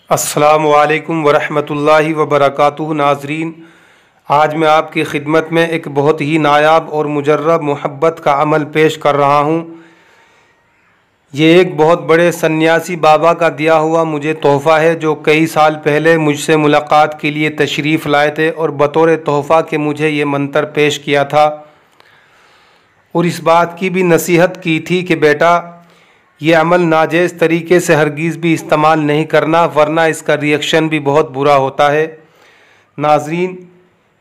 अस्सलामु अलैकुम वरहमतुल्लाहि वबरकातुहू। नाज़रीन, आज मैं आपकी खिदमत में एक बहुत ही नायाब और मुजर्रब मोहब्बत का अमल पेश कर रहा हूँ। ये एक बहुत बड़े सन्यासी बाबा का दिया हुआ मुझे तोहफ़ा है, जो कई साल पहले मुझसे मुलाकात के लिए तशरीफ़ लाए थे और बतौर तोहफ़ा के मुझे ये मंतर पेश किया था और इस बात की भी नसीहत की थी कि बेटा, ये अमल नाजायज़ तरीके से हरगिज़ भी इस्तेमाल नहीं करना, वरना इसका रिएक्शन भी बहुत बुरा होता है। नाज़रीन,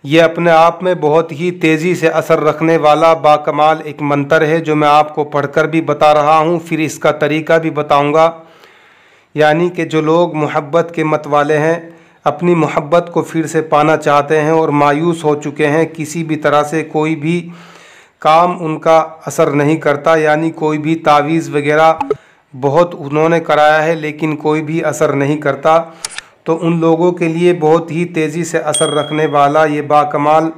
ये अपने आप में बहुत ही तेज़ी से असर रखने वाला बाकमाल एक मंतर है, जो मैं आपको पढ़कर भी बता रहा हूँ, फिर इसका तरीका भी बताऊँगा। यानी कि जो लोग मोहब्बत के मत वाले हैं, अपनी मोहब्बत को फिर से पाना चाहते हैं और मायूस हो चुके हैं, किसी भी तरह से कोई भी काम उनका असर नहीं करता, यानी कोई भी तावीज़ वगैरह बहुत उन्होंने कराया है लेकिन कोई भी असर नहीं करता, तो उन लोगों के लिए बहुत ही तेज़ी से असर रखने वाला ये बाकमाल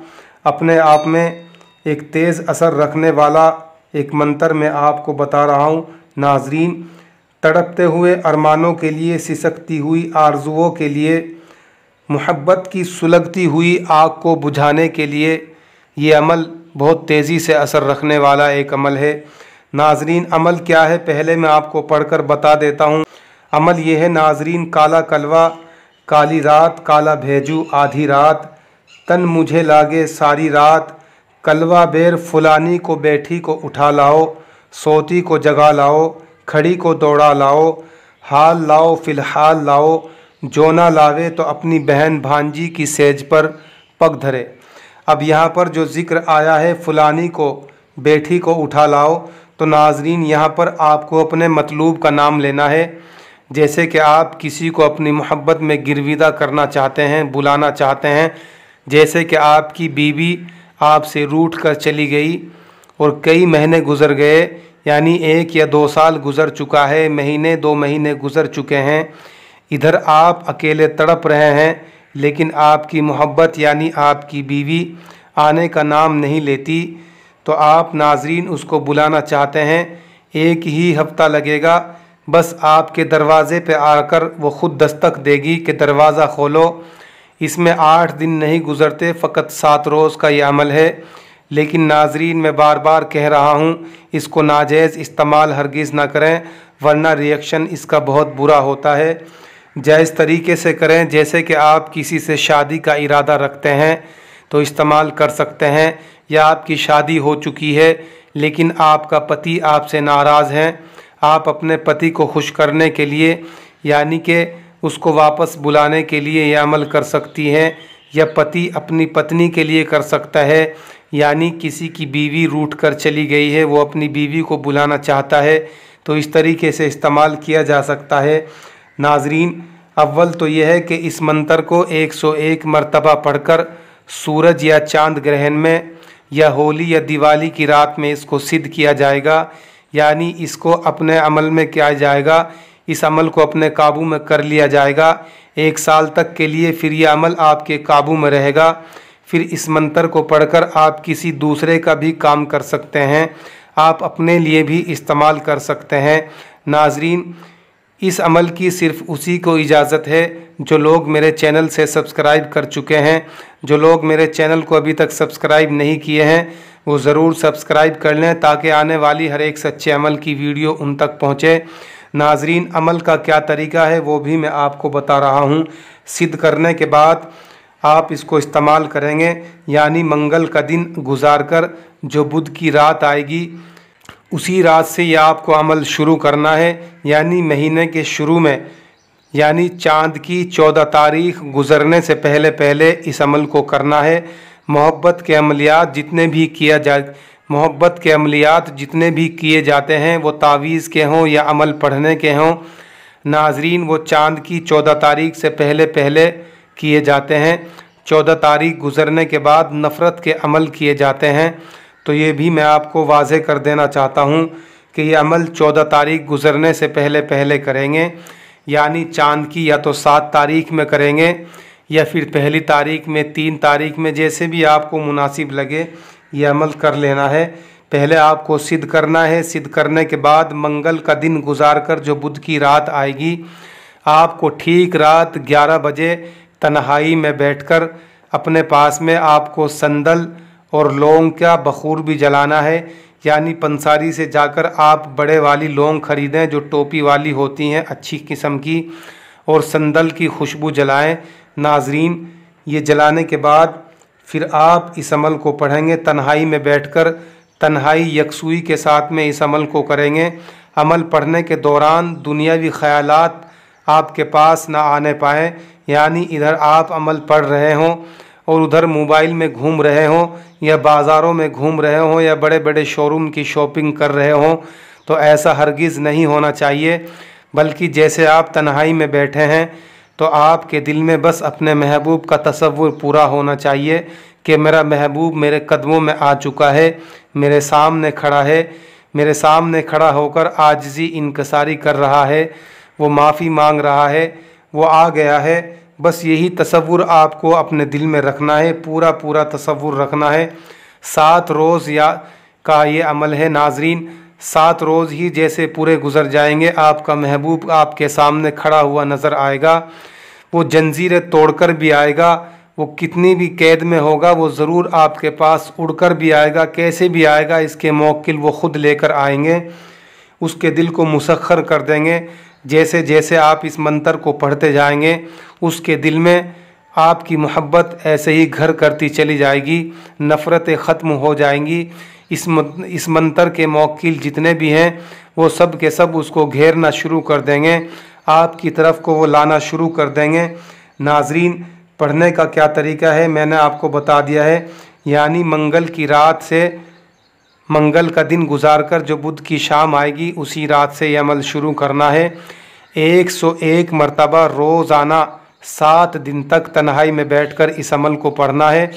अपने आप में एक तेज़ असर रखने वाला एक मंतर मैं आपको बता रहा हूँ। नाज़रीन, तड़पते हुए अरमानों के लिए, सिसकती हुई आरजुओं के लिए, मोहब्बत की सुलगती हुई आग को बुझाने के लिए ये अमल बहुत तेज़ी से असर रखने वाला एक अमल है। नाज़रीन, अमल क्या है पहले मैं आपको पढ़कर बता देता हूँ। अमल ये है नाज़रीन, काला कलवा काली रात, काला भेजू आधी रात, तन मुझे लागे सारी रात, कलवा बेर फुलानी को बैठी को उठा लाओ, सोती को जगा लाओ, खड़ी को दौड़ा लाओ, हाल लाओ फ़िलहाल लाओ, जो ना लावे तो अपनी बहन भांजी की सेज पर पग धरे। अब यहाँ पर जो ज़िक्र आया है फुलानी को बैठी को उठा लाओ, तो नाज़रीन यहाँ पर आपको अपने मतलूब का नाम लेना है। जैसे कि आप किसी को अपनी मोहब्बत में गिरविदा करना चाहते हैं, बुलाना चाहते हैं। जैसे कि आपकी बीवी आपसे रूठ कर चली गई और कई महीने गुज़र गए, यानी 1 या 2 साल गुज़र चुका है, महीने 2 महीने गुज़र चुके हैं। इधर आप अकेले तड़प रहे हैं, लेकिन आपकी मोहब्बत यानी आपकी बीवी आने का नाम नहीं लेती, तो आप नाज़रीन उसको बुलाना चाहते हैं। 1 ही हफ़्ता लगेगा, बस आपके दरवाज़े पे आकर वो ख़ुद दस्तक देगी कि दरवाज़ा खोलो। इसमें 8 दिन नहीं गुज़रते, फ़कत 7 रोज़ का ये अमल है। लेकिन नाज़रीन, मैं बार बार कह रहा हूँ, इसको नाजायज़ इस्तेमाल हरगिज़ ना करें, वरना रिएक्शन इसका बहुत बुरा होता है। जायज़ तरीके से करें। जैसे कि आप किसी से शादी का इरादा रखते हैं तो इस्तेमाल कर सकते हैं, या आपकी शादी हो चुकी है लेकिन आपका पति आपसे नाराज़ हैं, आप अपने पति को खुश करने के लिए यानी कि उसको वापस बुलाने के लिए यह अमल कर सकती हैं। या पति अपनी पत्नी के लिए कर सकता है, यानी किसी की बीवी रूठ कर चली गई है, वो अपनी बीवी को बुलाना चाहता है, तो इस तरीके से इस्तेमाल किया जा सकता है। नाज़रीन, अव्वल तो यह है कि इस मंतर को 101 मरतबा पढ़कर सूरज या चांद ग्रहण में या होली या दिवाली की रात में इसको सिद्ध किया जाएगा, यानी इसको अपने अमल में किया जाएगा, इस अमल को अपने काबू में कर लिया जाएगा 1 साल तक के लिए। फिर यह अमल आपके काबू में रहेगा। फिर इस मंतर को पढ़कर आप किसी दूसरे का भी काम कर सकते हैं, आप अपने लिए भी इस्तेमाल कर सकते हैं। नाज़रीन, इस अमल की सिर्फ़ उसी को इजाज़त है जो लोग मेरे चैनल से सब्सक्राइब कर चुके हैं। जो लोग मेरे चैनल को अभी तक सब्सक्राइब नहीं किए हैं, वो ज़रूर सब्सक्राइब कर लें, ताकि आने वाली हर एक सच्चे अमल की वीडियो उन तक पहुँचे। नाज़रीन, अमल का क्या तरीका है वो भी मैं आपको बता रहा हूँ। सिद्ध करने के बाद आप इसको इस्तेमाल करेंगे, यानी मंगल का दिन गुजार कर जो बुध की रात आएगी, उसी रात से यह आपको अमल शुरू करना है। यानी महीने के शुरू में, यानी चाँद की 14 तारीख गुज़रने से पहले पहले इस अमल को करना है। मोहब्बत के अमलियात जितने भी किए जाते हैं, वो तावीज़ के हों या अमल पढ़ने के हों, नाज़रीन, वो चाँद की 14 तारीख से पहले पहले किए जाते हैं। 14 तारीख गुज़रने के बाद नफ़रत के अमल किए जाते हैं। तो ये भी मैं आपको वाज़े कर देना चाहता हूँ कि ये अमल 14 तारीख गुज़रने से पहले पहले करेंगे, यानी चाँद की या तो 7 तारीख में करेंगे या फिर पहली तारीख में, 3 तारीख में, जैसे भी आपको मुनासिब लगे ये अमल कर लेना है। पहले आपको सिद्ध करना है। सिद्ध करने के बाद मंगल का दिन गुजार कर जो बुध की रात आएगी, आपको ठीक रात 11 बजे तन्हाई में बैठकर अपने पास में आपको संदल और लौंग का बखूर भी जलाना है, यानी पंसारी से जाकर आप बड़े वाली लौंग ख़रीदें जो टोपी वाली होती हैं अच्छी किस्म की, और संदल की खुशबू जलाएं। नाजरीन, ये जलाने के बाद फिर आप इस अमल को पढ़ेंगे तन्हाई में बैठकर, तन्हाई यकसुई के साथ में इस अमल को करेंगे। अमल पढ़ने के दौरान दुनियावी ख़यालात आपके पास ना आने पाएँ, यानी इधर आप अमल पढ़ रहे हों और उधर मोबाइल में घूम रहे हों या बाज़ारों में घूम रहे हों या बड़े बड़े शोरूम की शॉपिंग कर रहे हों, तो ऐसा हरगिज़ नहीं होना चाहिए। बल्कि जैसे आप तन्हाई में बैठे हैं तो आपके दिल में बस अपने महबूब का तसव्वुर पूरा होना चाहिए कि मेरा महबूब मेरे कदमों में आ चुका है, मेरे सामने खड़ा है, मेरे सामने खड़ा होकर आजिज़ी इनकसारी कर रहा है, वो माफ़ी मांग रहा है, वो आ गया है। बस यही तसव्वुर आपको अपने दिल में रखना है, पूरा पूरा तसव्वुर रखना है। 7 रोज़ या का ये अमल है नाजरीन। 7 रोज़ ही जैसे पूरे गुजर जाएंगे, आपका महबूब आपके सामने खड़ा हुआ नज़र आएगा। वो जंजीरें तोड़कर भी आएगा, वो कितनी भी कैद में होगा वो ज़रूर आपके पास उड़कर भी आएगा। कैसे भी आएगा इसके मौक्किल वो ख़ुद लेकर आएंगे, उसके दिल को मुसख्खर कर देंगे। जैसे जैसे आप इस मंतर को पढ़ते जाएंगे उसके दिल में आपकी मोहब्बत ऐसे ही घर करती चली जाएगी, नफ़रतें ख़त्म हो जाएंगी। इस मंतर के मौक्किल जितने भी हैं वो सब के सब उसको घेरना शुरू कर देंगे, आपकी तरफ को वो लाना शुरू कर देंगे। नाजरीन, पढ़ने का क्या तरीका है मैंने आपको बता दिया है, यानी मंगल की रात से मंगल का दिन गुजारकर जो बुध की शाम आएगी उसी रात से ये अमल शुरू करना है। 101 मरतबा रोज़ाना 7 दिन तक तन्हाई में बैठकर इस अमल को पढ़ना है।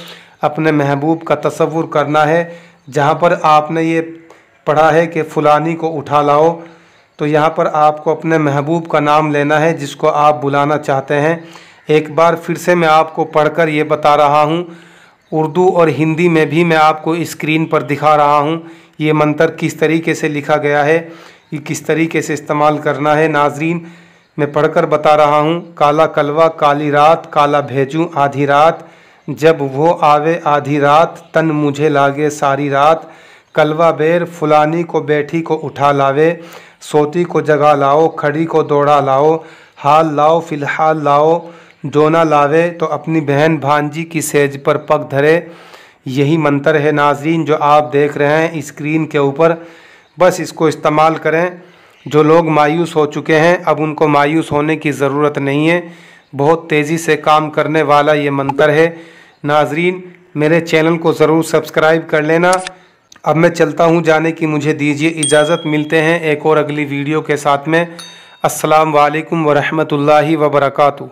अपने महबूब का तसव्वुर करना है। जहाँ पर आपने ये पढ़ा है कि फ़ुलानी को उठा लाओ, तो यहाँ पर आपको अपने महबूब का नाम लेना है जिसको आप बुलाना चाहते हैं। एक बार फिर से मैं आपको पढ़कर ये बता रहा हूँ, उर्दू और हिंदी में भी मैं आपको स्क्रीन पर दिखा रहा हूँ ये मंत्र किस तरीके से लिखा गया है, ये किस तरीके से इस्तेमाल करना है। नाजरीन, मैं पढ़कर बता रहा हूँ। काला कलवा काली रात काला भेजूँ आधी रात, जब वो आवे आधी रात तन मुझे लागे सारी रात। कलवा बेर फुलानी को बैठी को उठा लावे, सोती को जगा लाओ खड़ी को दौड़ा लाओ। हाल लाओ फ़िलहाल लाओ, जो ना लावे तो अपनी बहन भांजी की सेज पर पग धरे। यही मंत्र है नाजरीन जो आप देख रहे हैं स्क्रीन के ऊपर। बस इसको इस्तेमाल करें। जो लोग मायूस हो चुके हैं अब उनको मायूस होने की ज़रूरत नहीं है, बहुत तेज़ी से काम करने वाला ये मंत्र है। नाजरीन, मेरे चैनल को ज़रूर सब्सक्राइब कर लेना। अब मैं चलता हूँ, जाने की मुझे दीजिए इजाज़त। मिलते हैं एक और अगली वीडियो के साथ में। अस्सलाम वालेकुम व रहमतुल्लाहि व बरकातुहू।